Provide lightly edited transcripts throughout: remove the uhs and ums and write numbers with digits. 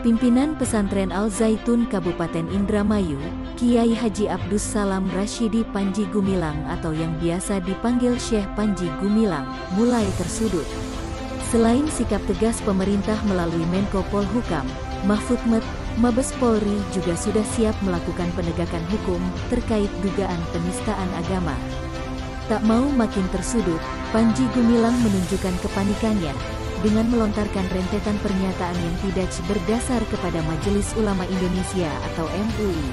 Pimpinan Pesantren Al-Zaitun Kabupaten Indramayu, Kiai Haji Abdus Salam Rashidi Panji Gumilang atau yang biasa dipanggil Syekh Panji Gumilang, mulai tersudut. Selain sikap tegas pemerintah melalui Menko Polhukam, Mahfud Md, Mabes Polri juga sudah siap melakukan penegakan hukum terkait dugaan penistaan agama. Tak mau makin tersudut, Panji Gumilang menunjukkan kepanikannya dengan melontarkan rentetan pernyataan yang tidak berdasar kepada Majelis Ulama Indonesia atau MUI.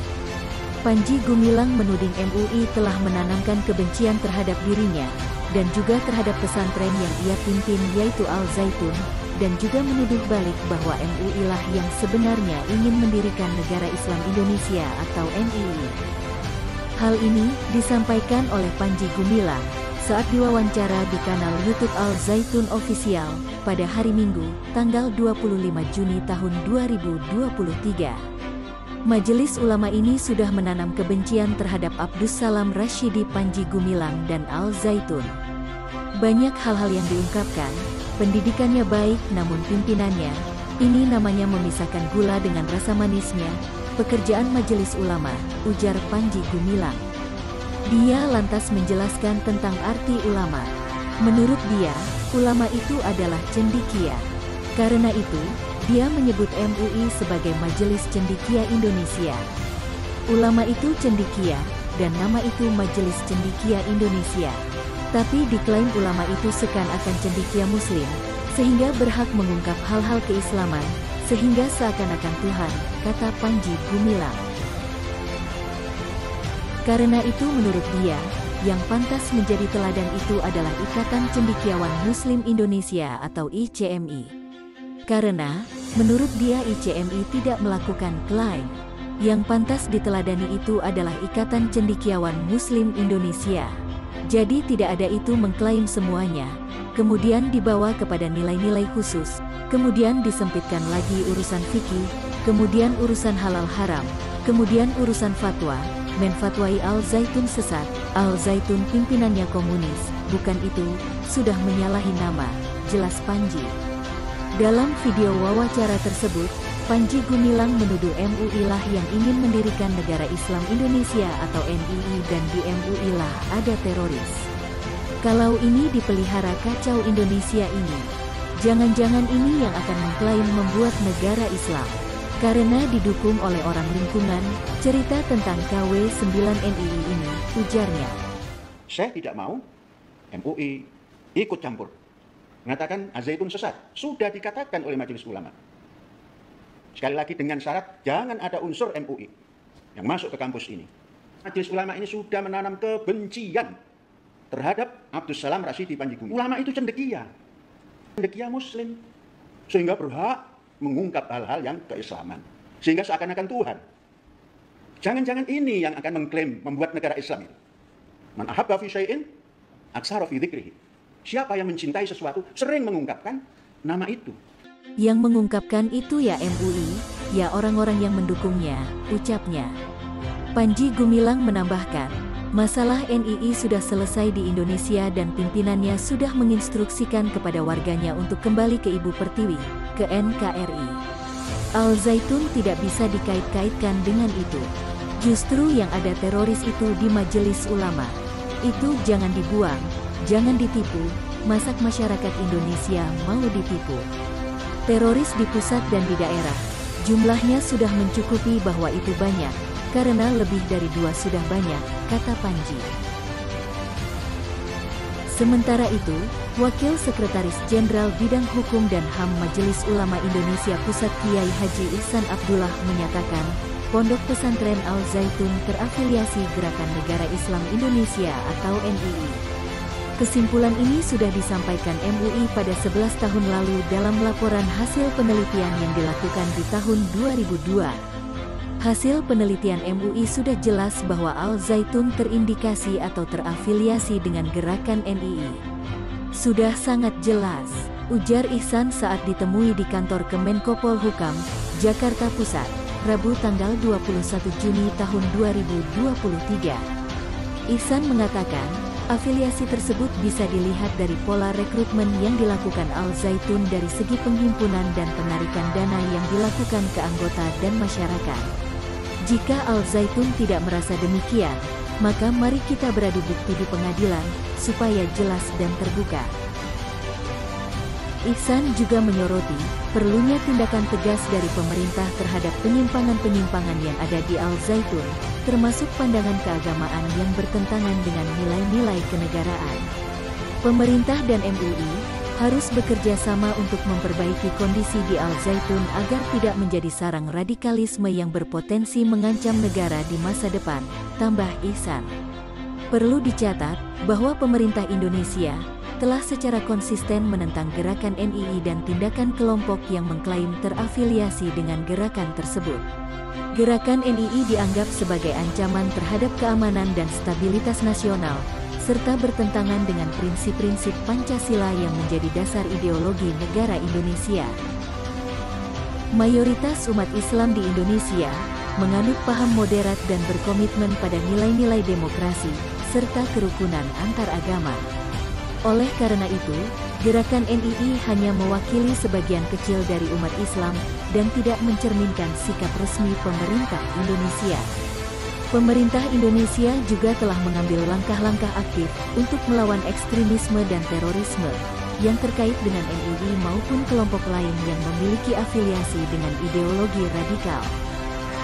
Panji Gumilang menuding MUI telah menanamkan kebencian terhadap dirinya, dan juga terhadap pesantren yang ia pimpin yaitu Al-Zaitun, dan juga menuduh balik bahwa MUI lah yang sebenarnya ingin mendirikan Negara Islam Indonesia atau NII. Hal ini disampaikan oleh Panji Gumilang saat diwawancara di kanal YouTube Al-Zaitun Official pada hari Minggu, tanggal 25 Juni tahun 2023. Majelis ulama ini sudah menanam kebencian terhadap Abdus Salam Rashidi Panji Gumilang dan Al-Zaitun. Banyak hal-hal yang diungkapkan, pendidikannya baik namun pimpinannya, ini namanya memisahkan gula dengan rasa manisnya, pekerjaan majelis ulama, ujar Panji Gumilang. Dia lantas menjelaskan tentang arti ulama. Menurut dia, ulama itu adalah cendekia. Karena itu, dia menyebut MUI sebagai Majelis Cendekia Indonesia. Ulama itu cendekia, dan nama itu Majelis Cendekia Indonesia. Tapi diklaim ulama itu seakan-akan cendekia Muslim, sehingga berhak mengungkap hal-hal keislaman, sehingga seakan-akan Tuhan, kata Panji Gumilang. Karena itu menurut dia, yang pantas menjadi teladan itu adalah Ikatan Cendekiawan Muslim Indonesia atau ICMI. Karena, menurut dia ICMI tidak melakukan klaim. Yang pantas diteladani itu adalah Ikatan Cendekiawan Muslim Indonesia. Jadi tidak ada itu mengklaim semuanya, kemudian dibawa kepada nilai-nilai khusus, kemudian disempitkan lagi urusan fikih, kemudian urusan halal haram, kemudian urusan fatwa, menfatwai Al-Zaitun sesat, Al-Zaitun pimpinannya komunis, bukan itu, sudah menyalahi nama, jelas Panji. Dalam video wawancara tersebut, Panji Gumilang menuduh MUI lah yang ingin mendirikan Negara Islam Indonesia atau NII dan di MUI lah ada teroris. Kalau ini dipelihara kacau Indonesia ini, jangan-jangan ini yang akan mengklaim membuat negara Islam. Karena didukung oleh orang lingkungan, cerita tentang KW9 NII ini, ujarnya. Saya tidak mau MUI ikut campur. Mengatakan Al-Zaitun sesat. Sudah dikatakan oleh Majelis Ulama. Sekali lagi dengan syarat, jangan ada unsur MUI yang masuk ke kampus ini. Majelis Ulama ini sudah menanam kebencian terhadap Abdus Salam Rashidi Panji Gumilang. Ulama itu cendekia. Cendekia Muslim. Sehingga berhak mengungkap hal-hal yang keislaman. Sehingga seakan-akan Tuhan. Jangan-jangan ini yang akan mengklaim membuat negara Islam itu. Man ahabba fi syai'in aksara fi dzikrihi. Siapa yang mencintai sesuatu sering mengungkapkan nama itu. Yang mengungkapkan itu ya MUI, ya orang-orang yang mendukungnya, ucapnya. Panji Gumilang menambahkan, masalah NII sudah selesai di Indonesia dan pimpinannya sudah menginstruksikan kepada warganya untuk kembali ke Ibu Pertiwi, ke NKRI. Al-Zaitun tidak bisa dikait-kaitkan dengan itu. Justru yang ada teroris itu di Majelis Ulama. Itu jangan dibuang, jangan ditipu, masak masyarakat Indonesia mau ditipu. Teroris di pusat dan di daerah, jumlahnya sudah mencukupi bahwa itu banyak, karena lebih dari 2 sudah banyak, kata Panji. Sementara itu, Wakil Sekretaris Jenderal Bidang Hukum dan HAM Majelis Ulama Indonesia Pusat Kiai Haji Ihsan Abdullah menyatakan, Pondok Pesantren Al-Zaitun terafiliasi Gerakan Negara Islam Indonesia atau NII. Kesimpulan ini sudah disampaikan MUI pada 11 tahun lalu dalam laporan hasil penelitian yang dilakukan di tahun 2002. Hasil penelitian MUI sudah jelas bahwa Al-Zaitun terindikasi atau terafiliasi dengan gerakan NII. Sudah sangat jelas, ujar Ihsan saat ditemui di kantor Kemenko Polhukam, Jakarta Pusat, Rabu tanggal 21 Juni tahun 2023. Ihsan mengatakan, Afiliasi tersebut bisa dilihat dari pola rekrutmen yang dilakukan Al Zaitun dari segi penghimpunan dan penarikan dana yang dilakukan ke anggota dan masyarakat. Jika Al Zaitun tidak merasa demikian, maka mari kita beradu bukti di pengadilan, supaya jelas dan terbuka. Ihsan juga menyoroti, perlunya tindakan tegas dari pemerintah terhadap penyimpangan-penyimpangan yang ada di Al Zaitun, termasuk pandangan keagamaan yang bertentangan dengan nilai-nilai kenegaraan. Pemerintah dan MUI harus bekerja sama untuk memperbaiki kondisi di Al Zaitun agar tidak menjadi sarang radikalisme yang berpotensi mengancam negara di masa depan, tambah Ihsan. Perlu dicatat bahwa pemerintah Indonesia telah secara konsisten menentang gerakan NII dan tindakan kelompok yang mengklaim terafiliasi dengan gerakan tersebut. Gerakan NII dianggap sebagai ancaman terhadap keamanan dan stabilitas nasional, serta bertentangan dengan prinsip-prinsip Pancasila yang menjadi dasar ideologi negara Indonesia. Mayoritas umat Islam di Indonesia menganut paham moderat dan berkomitmen pada nilai-nilai demokrasi, serta kerukunan antar agama. Oleh karena itu, gerakan NII hanya mewakili sebagian kecil dari umat Islam dan tidak mencerminkan sikap resmi pemerintah Indonesia. Pemerintah Indonesia juga telah mengambil langkah-langkah aktif untuk melawan ekstremisme dan terorisme yang terkait dengan NII maupun kelompok lain yang memiliki afiliasi dengan ideologi radikal.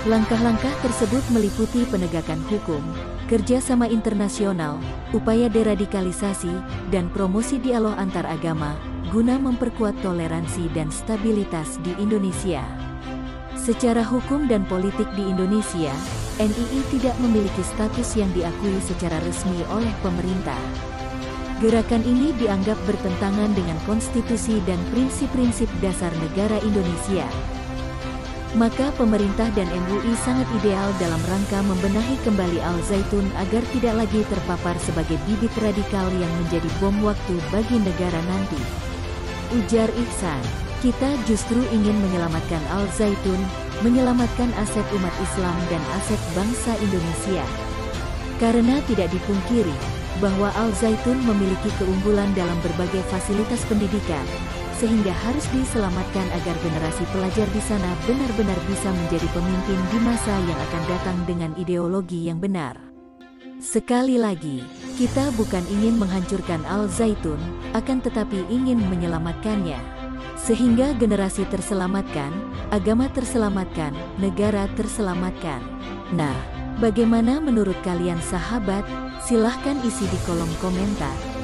Langkah-langkah tersebut meliputi penegakan hukum, kerjasama internasional, upaya deradikalisasi, dan promosi dialog antar agama, guna memperkuat toleransi dan stabilitas di Indonesia. Secara hukum dan politik di Indonesia, NII tidak memiliki status yang diakui secara resmi oleh pemerintah. Gerakan ini dianggap bertentangan dengan konstitusi dan prinsip-prinsip dasar negara Indonesia. Maka pemerintah dan MUI sangat ideal dalam rangka membenahi kembali Al Zaitun agar tidak lagi terpapar sebagai bibit radikal yang menjadi bom waktu bagi negara nanti. Ujar Ihsan, kita justru ingin menyelamatkan Al Zaitun, menyelamatkan aset umat Islam dan aset bangsa Indonesia. Karena tidak dipungkiri bahwa Al Zaitun memiliki keunggulan dalam berbagai fasilitas pendidikan, sehingga harus diselamatkan agar generasi pelajar di sana benar-benar bisa menjadi pemimpin di masa yang akan datang dengan ideologi yang benar. Sekali lagi, kita bukan ingin menghancurkan Al Zaitun, akan tetapi ingin menyelamatkannya. Sehingga generasi terselamatkan, agama terselamatkan, negara terselamatkan. Nah, bagaimana menurut kalian sahabat? Silahkan isi di kolom komentar.